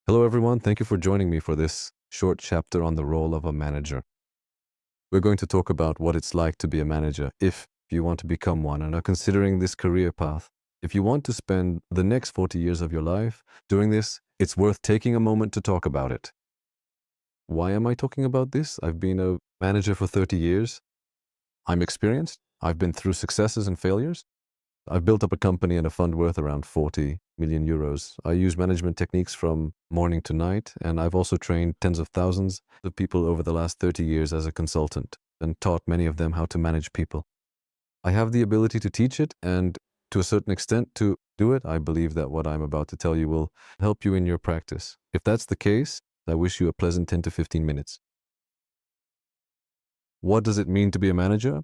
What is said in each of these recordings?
Hello, everyone. Thank you for joining me for this short chapter on the role of a manager. We're going to talk about what it's like to be a manager if you want to become one and are considering this career path. If you want to spend the next 40 years of your life doing this, it's worth taking a moment to talk about it. Why am I talking about this? I've been a manager for 30 years. I'm experienced. I've been through successes and failures. I've built up a company and a fund worth around 40 million euros. I use management techniques from morning to night, and I've also trained tens of thousands of people over the last 30 years as a consultant and taught many of them how to manage people. I have the ability to teach it and to a certain extent to do it. I believe that what I'm about to tell you will help you in your practice. If that's the case, I wish you a pleasant 10 to 15 minutes. What does it mean to be a manager?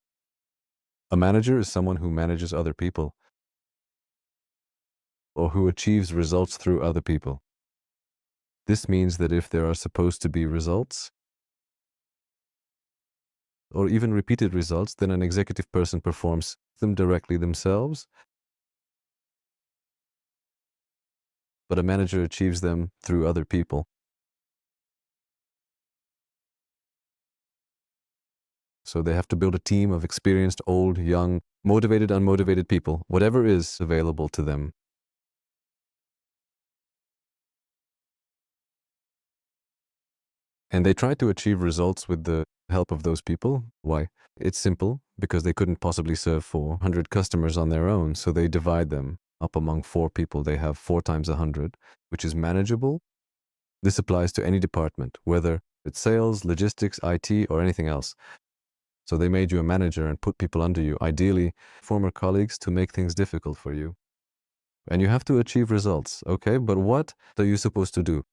A manager is someone who manages other people or who achieves results through other people. This means that if there are supposed to be results, or even repeated results, then an executive person performs them directly themselves, but a manager achieves them through other people. So they have to build a team of experienced, old, young, motivated, unmotivated people, whatever is available to them. And they try to achieve results with the help of those people. Why? It's simple, because they couldn't possibly serve 400 customers on their own, so they divide them up among 4 people. They have 4 times 100, which is manageable. This applies to any department, whether it's sales, logistics, IT, or anything else. So they made you a manager and put people under you, ideally former colleagues, to make things difficult for you. And you have to achieve results, okay? But what are you supposed to do?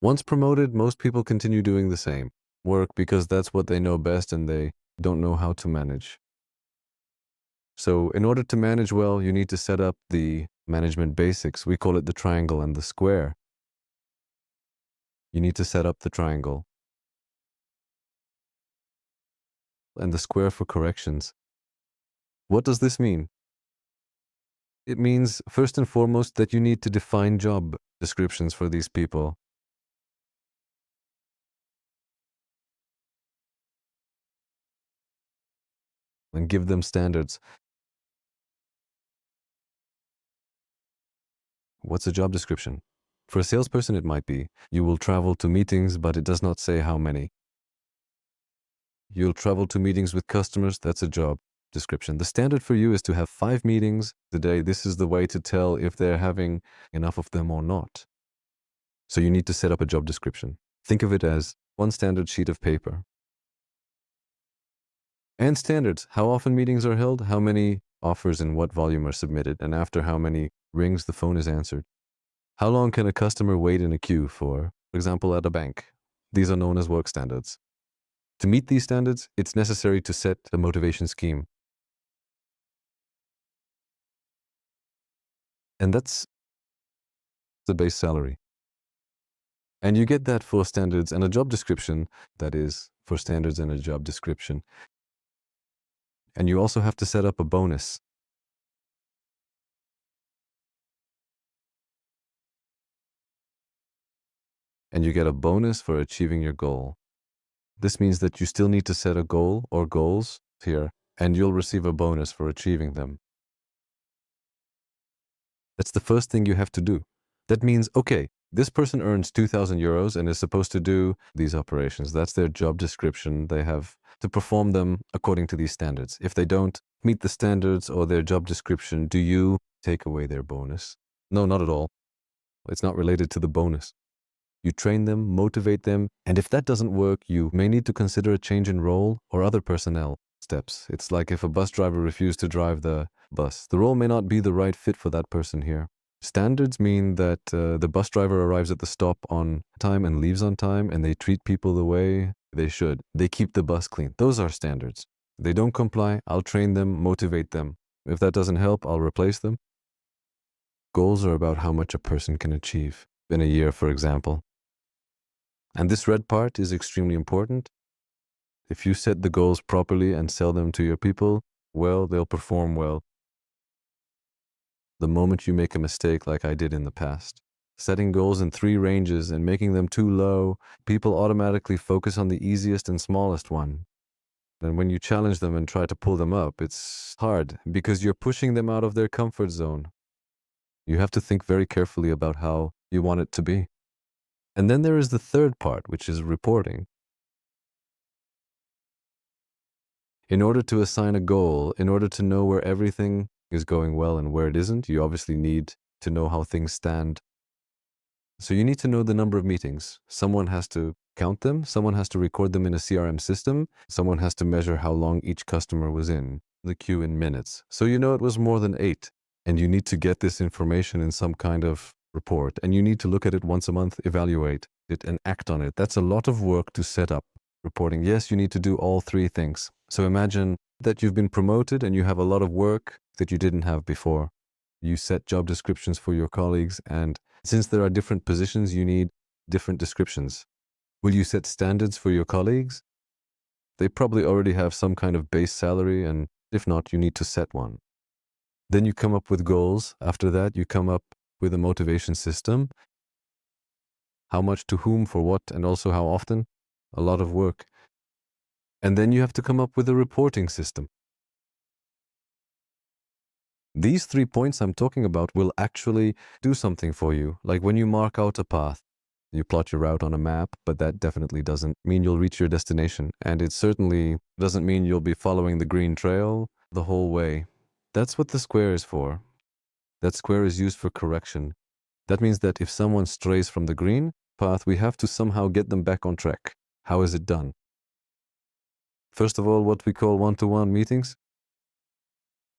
Once promoted, most people continue doing the same work because that's what they know best and they don't know how to manage. So in order to manage well, you need to set up the management basics. We call it the triangle and the square. You need to set up the triangle and the square for corrections. What does this mean? It means, first and foremost, that you need to define job descriptions for these people. And give them standards. What's a job description? For a salesperson, it might be, you will travel to meetings, but it does not say how many. You'll travel to meetings with customers, that's a job description. The standard for you is to have 5 meetings a day. This is the way to tell if they're having enough of them or not. So you need to set up a job description. Think of it as one standard sheet of paper. And standards, how often meetings are held, how many offers and what volume are submitted, and after how many rings the phone is answered. How long can a customer wait in a queue for example, at a bank? These are known as work standards. To meet these standards, it's necessary to set a motivation scheme. And that's the base salary. And you get that for standards and a job description, that is, for standards and a job description. And you also have to set up a bonus. And you get a bonus for achieving your goal. This means that you still need to set a goal or goals here, and you'll receive a bonus for achieving them. That's the first thing you have to do. That means, okay, this person earns 2,000 euros and is supposed to do these operations. That's their job description. They have to perform them according to these standards. If they don't meet the standards or their job description, do you take away their bonus? No, not at all. It's not related to the bonus. You train them, motivate them, and if that doesn't work, you may need to consider a change in role or other personnel steps. It's like if a bus driver refused to drive the bus. The role may not be the right fit for that person here. Standards mean that the bus driver arrives at the stop on time and leaves on time, and they treat people the way they should. They keep the bus clean. Those are standards. They don't comply, I'll train them, motivate them. If that doesn't help, I'll replace them. Goals are about how much a person can achieve in a year, for example. And this red part is extremely important. If you set the goals properly and sell them to your people, well, they'll perform well. The moment you make a mistake like I did in the past, setting goals in 3 ranges and making them too low, people automatically focus on the easiest and smallest one. And when you challenge them and try to pull them up, it's hard because you're pushing them out of their comfort zone. You have to think very carefully about how you want it to be. And then there is the third part, which is reporting. In order to assign a goal, in order to know where everything is going well and where it isn't, you obviously need to know how things stand. So you need to know the number of meetings. Someone has to count them, someone has to record them in a CRM system, someone has to measure how long each customer was in the queue in minutes. So you know it was more than 8, and you need to get this information in some kind of report, and you need to look at it once a month, evaluate it, and act on it. That's a lot of work to set up reporting. Yes, you need to do all 3 things. So imagine that you've been promoted and you have a lot of work that you didn't have before. You set job descriptions for your colleagues, and since there are different positions, you need different descriptions. Will you set standards for your colleagues? They probably already have some kind of base salary, and if not, you need to set one. Then you come up with goals. After that, you come up with a motivation system. How much to whom, for what, and also how often? A lot of work. And then you have to come up with a reporting system. These 3 points I'm talking about will actually do something for you. Like when you mark out a path, you plot your route on a map, but that definitely doesn't mean you'll reach your destination. And it certainly doesn't mean you'll be following the green trail the whole way. That's what the square is for. That square is used for correction. That means that if someone strays from the green path, we have to somehow get them back on track. How is it done? First of all, what we call one-to-one meetings.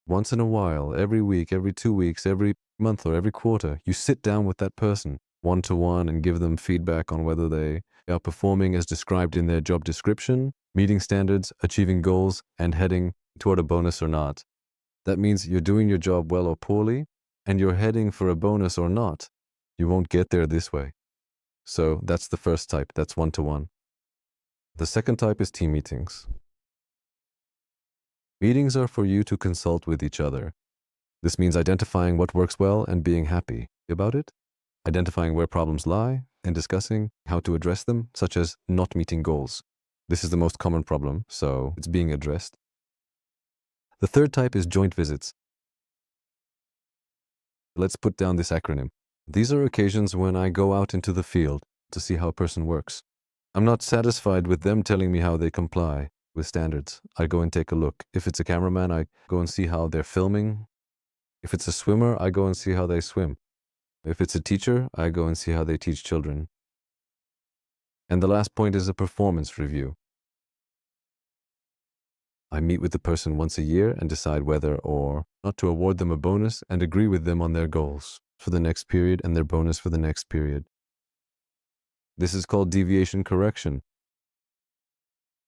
Once in a while, every week, every 2 weeks, every month, or every quarter, you sit down with that person one-to-one and give them feedback on whether they are performing as described in their job description, meeting standards, achieving goals, and heading toward a bonus or not. That means you're doing your job well or poorly, and you're heading for a bonus or not. You won't get there this way. So that's the first type. That's one-to-one. The second type is team meetings. Meetings are for you to consult with each other. This means identifying what works well and being happy about it, identifying where problems lie, and discussing how to address them, such as not meeting goals. This is the most common problem, so it's being addressed. The third type is joint visits. Let's put down this acronym. These are occasions when I go out into the field to see how a person works. I'm not satisfied with them telling me how they comply with standards. I go and take a look. If it's a cameraman, I go and see how they're filming. If it's a swimmer, I go and see how they swim. If it's a teacher, I go and see how they teach children. And the last point is a performance review. I meet with the person once a year and decide whether or not to award them a bonus and agree with them on their goals for the next period and their bonus for the next period. This is called deviation correction.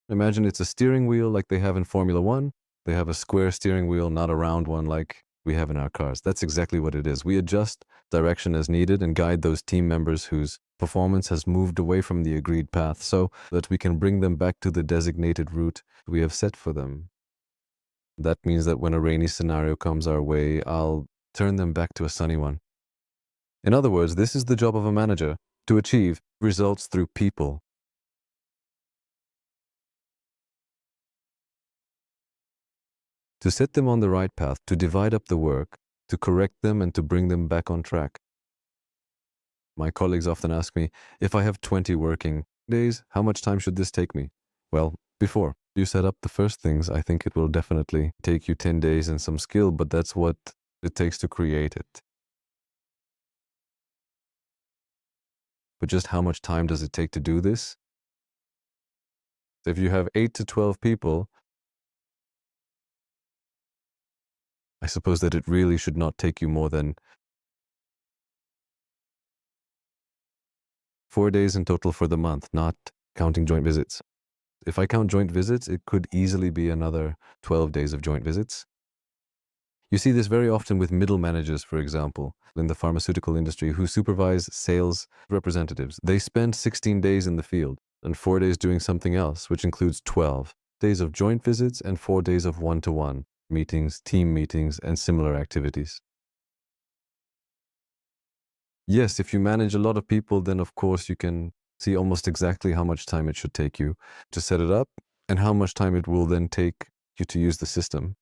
Imagine it's a steering wheel like they have in Formula One. They have a square steering wheel, not a round one like we have in our cars. That's exactly what it is. We adjust direction as needed and guide those team members whose performance has moved away from the agreed path so that we can bring them back to the designated route we have set for them. That means that when a rainy scenario comes our way, I'll turn them back to a sunny one. In other words, this is the job of a manager, to achieve results through people. To set them on the right path, to divide up the work, to correct them and to bring them back on track. My colleagues often ask me, if I have 20 working days, how much time should this take me? Well, before you set up the first things, I think it will definitely take you 10 days and some skill, but that's what it takes to create it. But just how much time does it take to do this? If you have 8 to 12 people, I suppose that it really should not take you more than 4 days in total for the month, not counting joint visits. If I count joint visits, it could easily be another 12 days of joint visits. You see this very often with middle managers, for example, in the pharmaceutical industry who supervise sales representatives. They spend 16 days in the field and 4 days doing something else, which includes 12 days of joint visits and 4 days of one-to-one meetings, team meetings, and similar activities. Yes, if you manage a lot of people, then of course you can see almost exactly how much time it should take you to set it up and how much time it will then take you to use the system.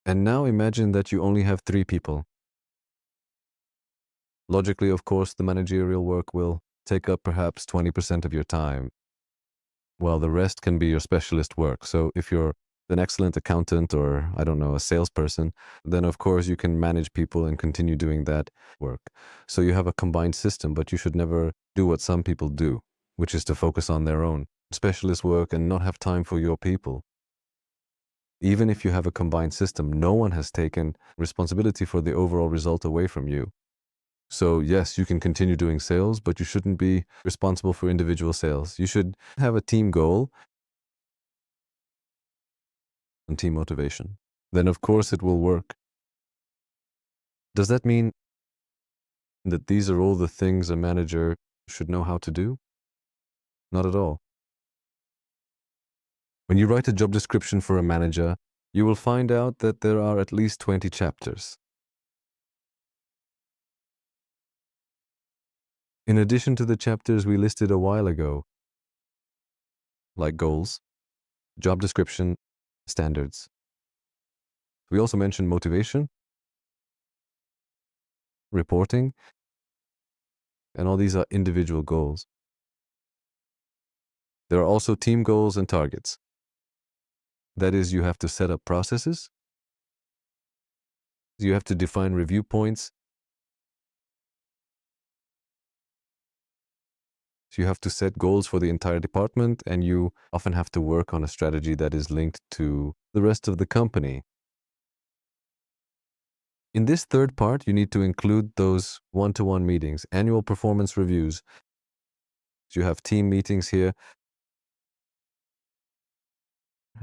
And now imagine that you only have 3 people. Logically, of course, the managerial work will take up perhaps 20% of your time, while the rest can be your specialist work. So if you're an excellent accountant or, I don't know, a salesperson, then of course you can manage people and continue doing that work. So you have a combined system, but you should never do what some people do, which is to focus on their own specialist work and not have time for your people. Even if you have a combined system, no one has taken responsibility for the overall result away from you. So yes, you can continue doing sales, but you shouldn't be responsible for individual sales. You should have a team goal and team motivation. Then of course it will work. Does that mean that these are all the things a manager should know how to do? Not at all. When you write a job description for a manager, you will find out that there are at least 20 chapters. In addition to the chapters we listed a while ago, like goals, job description, standards. We also mentioned motivation, reporting, and all these are individual goals. There are also team goals and targets. That is, you have to set up processes, you have to define review points, so you have to set goals for the entire department, and you often have to work on a strategy that is linked to the rest of the company. In this third part, you need to include those one-to-one meetings, annual performance reviews. So you have team meetings here,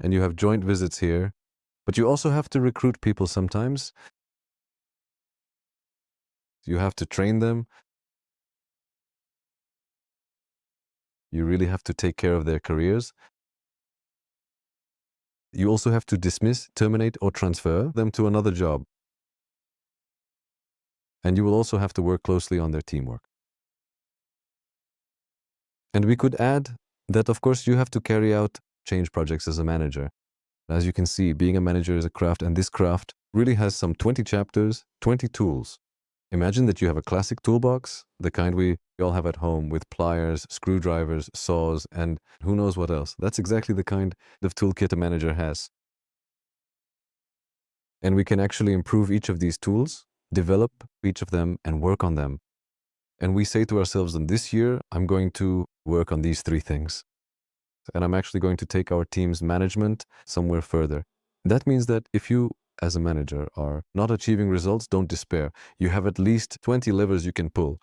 and you have joint visits here, but you also have to recruit people sometimes. You have to train them. You really have to take care of their careers. You also have to dismiss, terminate, or transfer them to another job. And you will also have to work closely on their teamwork. And we could add that, of course, you have to carry out change projects as a manager. As you can see, being a manager is a craft, and this craft really has some 20 chapters, 20 tools. Imagine that you have a classic toolbox, the kind we all have at home, with pliers, screwdrivers, saws, and who knows what else. That's exactly the kind of toolkit a manager has. And we can actually improve each of these tools, develop each of them, and work on them. And we say to ourselves, in this year, I'm going to work on these 3 things. And I'm actually going to take our team's management somewhere further. That means that if you, as a manager, are not achieving results, don't despair. You have at least 20 levers you can pull,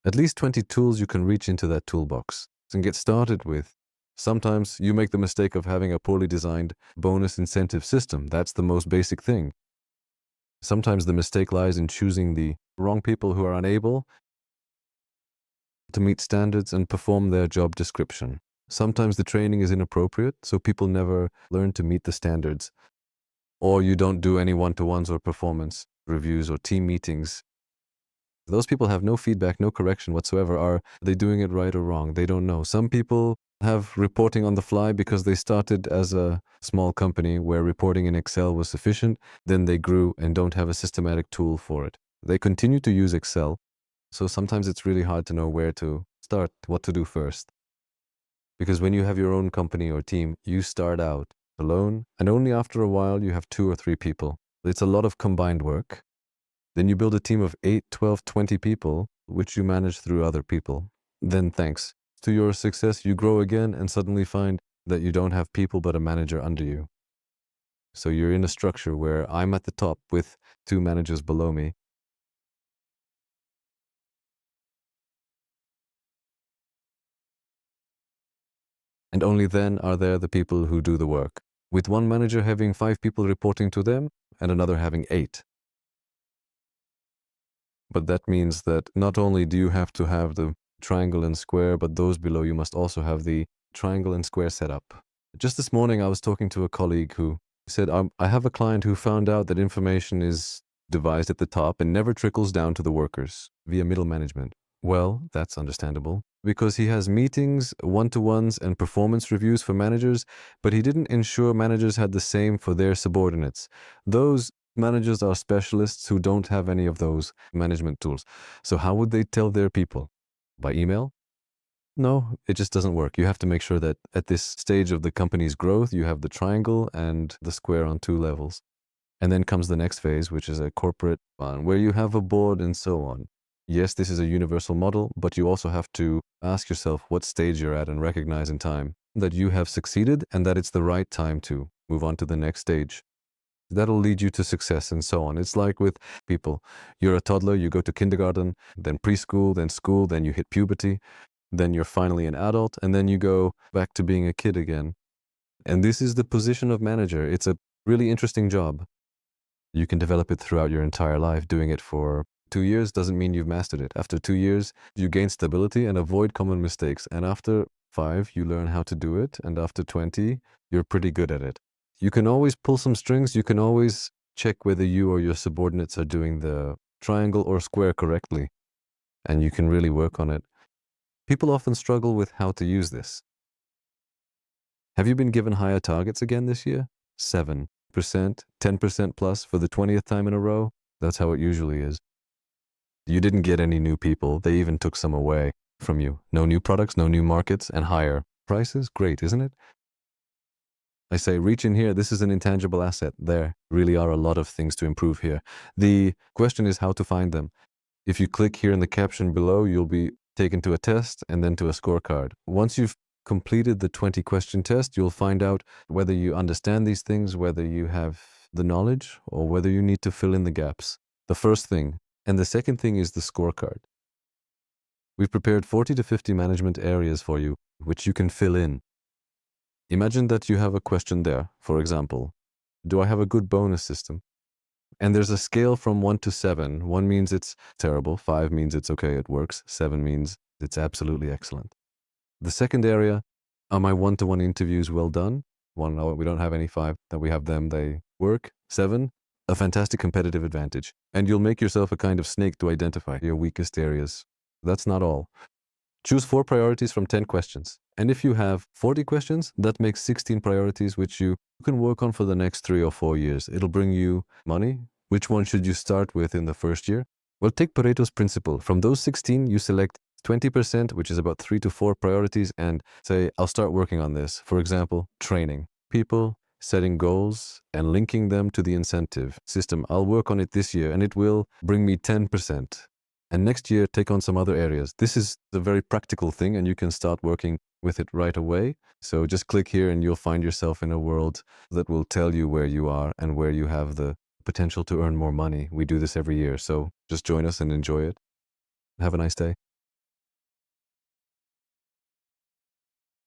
at least 20 tools you can reach into that toolbox and get started with. Sometimes you make the mistake of having a poorly designed bonus incentive system. That's the most basic thing. Sometimes the mistake lies in choosing the wrong people who are unable to meet standards and perform their job description. Sometimes the training is inappropriate, so people never learn to meet the standards. Or you don't do any one-to-ones or performance reviews or team meetings. Those people have no feedback, no correction whatsoever. Are they doing it right or wrong? They don't know. Some people have reporting on the fly because they started as a small company where reporting in Excel was sufficient. Then they grew and don't have a systematic tool for it. They continue to use Excel, so sometimes it's really hard to know where to start, what to do first. Because when you have your own company or team, you start out alone, and only after a while you have 2 or 3 people. It's a lot of combined work. Then you build a team of 8, 12, 20 people, which you manage through other people. Then thanks to your success, you grow again and suddenly find that you don't have people but a manager under you. So you're in a structure where I'm at the top with 2 managers below me. And only then are there the people who do the work, with one manager having 5 people reporting to them and another having 8. But that means that not only do you have to have the triangle and square, but those below you must also have the triangle and square setup. Just this morning, I was talking to a colleague who said, I have a client who found out that information is devised at the top and never trickles down to the workers via middle management. Well, that's understandable because he has meetings, one-to-ones, and performance reviews for managers, but he didn't ensure managers had the same for their subordinates. Those managers are specialists who don't have any of those management tools. So how would they tell their people? By email? No, it just doesn't work. You have to make sure that at this stage of the company's growth, you have the triangle and the square on two levels. And then comes the next phase, which is a corporate one, where you have a board and so on. Yes, this is a universal model, but you also have to ask yourself what stage you're at and recognize in time that you have succeeded and that it's the right time to move on to the next stage. That'll lead you to success and so on. It's like with people. You're a toddler, you go to kindergarten, then preschool, then school, then you hit puberty, then you're finally an adult, and then you go back to being a kid again. And this is the position of manager. It's a really interesting job. You can develop it throughout your entire life. Doing it for 2 years doesn't mean you've mastered it. After 2 years, you gain stability and avoid common mistakes. And after 5, you learn how to do it. And after 20, you're pretty good at it. You can always pull some strings. You can always check whether you or your subordinates are doing the triangle or square correctly. And you can really work on it. People often struggle with how to use this. Have you been given higher targets again this year? 7%, 10% plus for the 20th time in a row? That's how it usually is. You didn't get any new people. They even took some away from you. No new products, no new markets, and higher prices. Great, isn't it? I say, reach in here. This is an intangible asset. There really are a lot of things to improve here. The question is how to find them. If you click here in the caption below, you'll be taken to a test and then to a scorecard. Once you've completed the 20-question test, you'll find out whether you understand these things, whether you have the knowledge, or whether you need to fill in the gaps. The first thing. And the second thing is the scorecard. We've prepared 40 to 50 management areas for you, which you can fill in. Imagine that you have a question there. For example, do I have a good bonus system? And there's a scale from 1 to 7. 1 means it's terrible. 5 means it's okay, it works. 7 means it's absolutely excellent. The second area, are my one-to-one interviews well done? 1, no, we don't have any. 5, that we have them, they work. 7, a fantastic competitive advantage. And you'll make yourself a kind of snake to identify your weakest areas. That's not all. Choose 4 priorities from 10 questions. And if you have 40 questions, that makes 16 priorities which you can work on for the next 3 or 4 years. It'll bring you money. Which one should you start with in the first year? Well, take Pareto's principle. From those 16, you select 20%, which is about 3 to 4 priorities, and say, I'll start working on this. For example, training people, setting goals, and linking them to the incentive system. I'll work on it this year, and it will bring me 10%. And next year, take on some other areas. This is a very practical thing, and you can start working with it right away. So just click here, and you'll find yourself in a world that will tell you where you are and where you have the potential to earn more money. We do this every year, so just join us and enjoy it. Have a nice day.